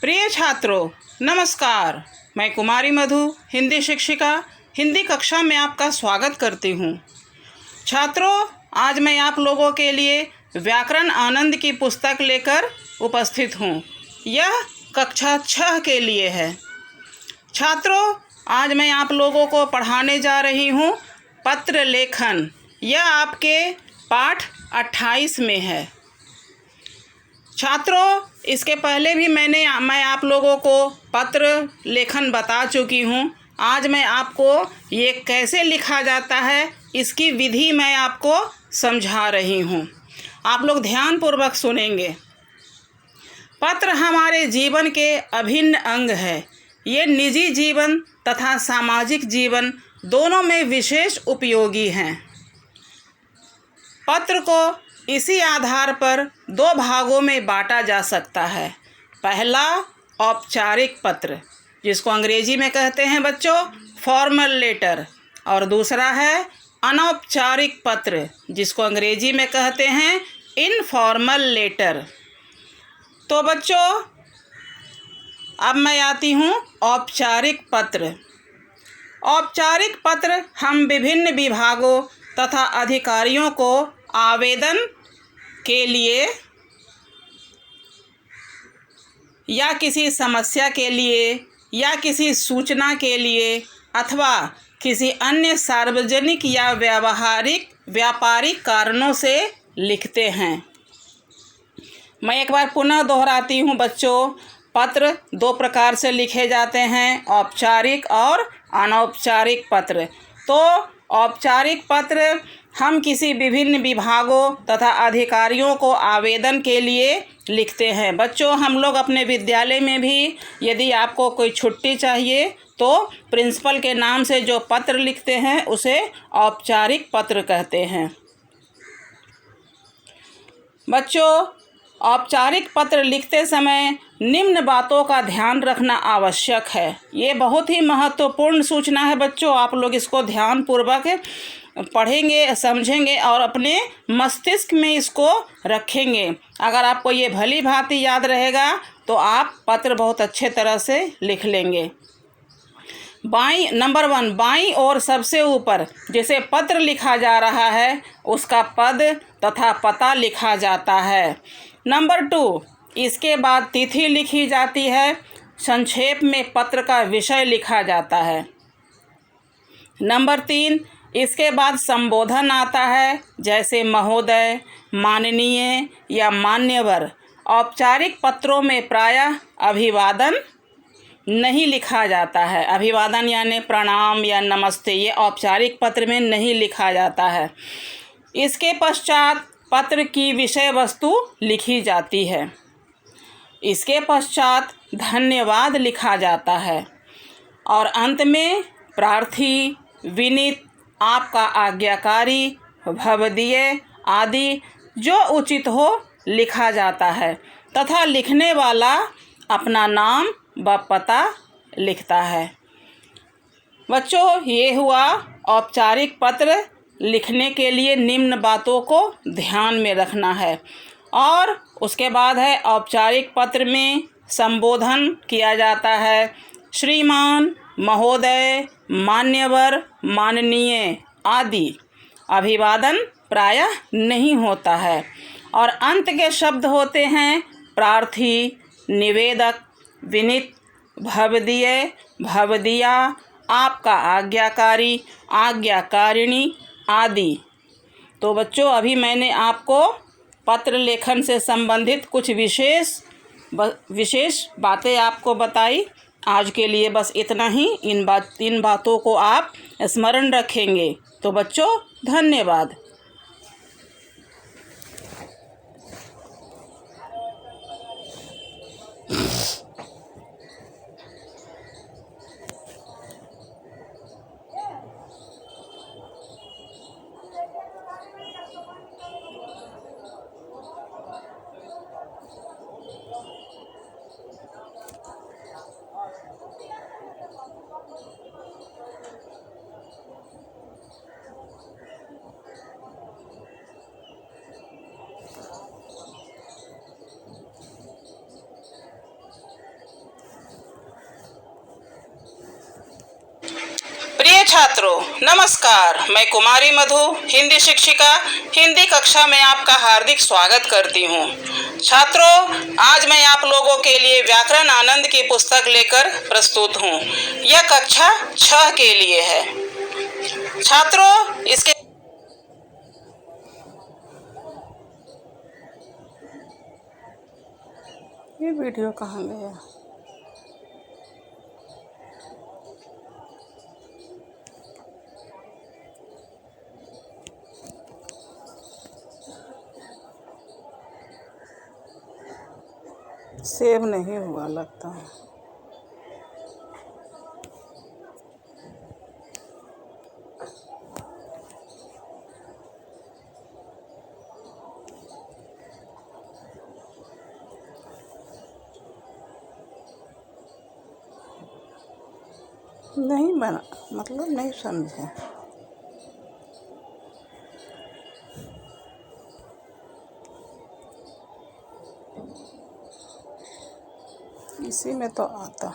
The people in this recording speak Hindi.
प्रिय छात्रों, नमस्कार। मैं कुमारी मधु, हिंदी शिक्षिका, हिंदी कक्षा में आपका स्वागत करती हूँ। छात्रों, आज मैं आप लोगों के लिए व्याकरण आनंद की पुस्तक लेकर उपस्थित हूँ। यह कक्षा 6 के लिए है। छात्रों, आज मैं आप लोगों को पढ़ाने जा रही हूँ पत्र लेखन। यह आपके पाठ 28 में है। छात्रों, इसके पहले भी मैं आप लोगों को पत्र लेखन बता चुकी हूँ। आज मैं आपको ये कैसे लिखा जाता है इसकी विधि मैं आपको समझा रही हूँ। आप लोग ध्यानपूर्वक सुनेंगे। पत्र हमारे जीवन के अभिन्न अंग है। ये निजी जीवन तथा सामाजिक जीवन दोनों में विशेष उपयोगी हैं। पत्र को इसी आधार पर 2 भागों में बांटा जा सकता है। पहला औपचारिक पत्र, जिसको अंग्रेजी में कहते हैं बच्चों फॉर्मल लेटर, और दूसरा है अनौपचारिक पत्र, जिसको अंग्रेजी में कहते हैं इनफॉर्मल लेटर। तो बच्चों, अब मैं आती हूँ औपचारिक पत्र। औपचारिक पत्र हम विभिन्न विभागों तथा अधिकारियों को आवेदन के लिए या किसी समस्या के लिए या किसी सूचना के लिए अथवा किसी अन्य सार्वजनिक या व्यापारिक कारणों से लिखते हैं। मैं एक बार पुनः दोहराती हूँ बच्चों, पत्र 2 प्रकार से लिखे जाते हैं, औपचारिक और अनौपचारिक पत्र। तो औपचारिक पत्र हम किसी विभिन्न विभागों तथा अधिकारियों को आवेदन के लिए लिखते हैं। बच्चों, हम लोग अपने विद्यालय में भी यदि आपको कोई छुट्टी चाहिए तो प्रिंसिपल के नाम से जो पत्र लिखते हैं उसे औपचारिक पत्र कहते हैं। बच्चों, औपचारिक पत्र लिखते समय निम्न बातों का ध्यान रखना आवश्यक है। ये बहुत ही महत्वपूर्ण सूचना है बच्चों। आप लोग इसको ध्यानपूर्वक पढ़ेंगे, समझेंगे और अपने मस्तिष्क में इसको रखेंगे। अगर आपको ये भली भांति याद रहेगा तो आप पत्र बहुत अच्छे तरह से लिख लेंगे। नंबर 1, बाईं ओर सबसे ऊपर जिसे पत्र लिखा जा रहा है उसका पद तथा पता लिखा जाता है। नंबर 2, इसके बाद तिथि लिखी जाती है। संक्षेप में पत्र का विषय लिखा जाता है। नंबर 3, इसके बाद संबोधन आता है, जैसे महोदय, माननीय या मान्यवर। औपचारिक पत्रों में प्रायः अभिवादन नहीं लिखा जाता है। अभिवादन यानी प्रणाम या नमस्ते, ये औपचारिक पत्र में नहीं लिखा जाता है। इसके पश्चात पत्र की विषय वस्तु लिखी जाती है। इसके पश्चात धन्यवाद लिखा जाता है और अंत में प्रार्थी, विनीत, आपका आज्ञाकारी, भवदीय आदि जो उचित हो लिखा जाता है तथा लिखने वाला अपना नाम व पता लिखता है। बच्चों, ये हुआ औपचारिक पत्र लिखने के लिए निम्न बातों को ध्यान में रखना है। और उसके बाद है औपचारिक पत्र में संबोधन किया जाता है। श्रीमान, महोदय, मान्यवर, माननीय आदि। अभिवादन प्रायः नहीं होता है और अंत के शब्द होते हैं प्रार्थी, निवेदक, विनीत, भवदीय, भवदीया, आपका आज्ञाकारी, आज्ञाकारिणी आदि। तो बच्चों, अभी मैंने आपको पत्र लेखन से संबंधित कुछ विशेष बातें आपको बताई। आज के लिए बस इतना ही। इन बातों को आप स्मरण रखेंगे। तो बच्चों, धन्यवाद। छात्रों, नमस्कार। मैं कुमारी मधु, हिंदी शिक्षिका, हिंदी कक्षा में आपका हार्दिक स्वागत करती हूँ। छात्रों, आज मैं आप लोगों के लिए व्याकरण आनंद की पुस्तक लेकर प्रस्तुत हूँ। यह कक्षा 6 के लिए है। छात्रों, इसके ये वीडियो कहाँ गया? सेव नहीं हुआ लगता है। नहीं बना, मतलब नहीं समझे। इसी में तो आता।